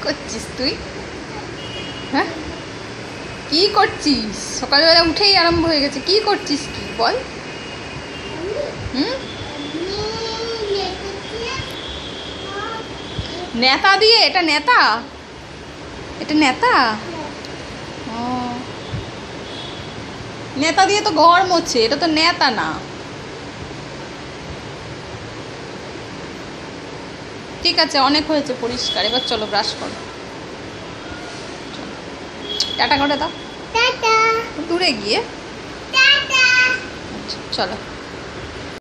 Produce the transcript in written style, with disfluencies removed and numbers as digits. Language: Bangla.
করছিস তুই? হ্যাঁ, কি করছিস? সকালবেলা উঠেই আরম্ভ হয়ে গেছে। কি করছিস তুই বল? নেতা দিয়ে? এটা নেতা? এটা নেতা? ও, নেতা দিয়ে তো ঘর মোছে, এটা তো নেতা না। ঠিক আছে, অনেক হয়েছে পরিষ্কার, এবার চলো ব্রাশ করো। টাটা করে দাও দূরে গিয়ে। চলো।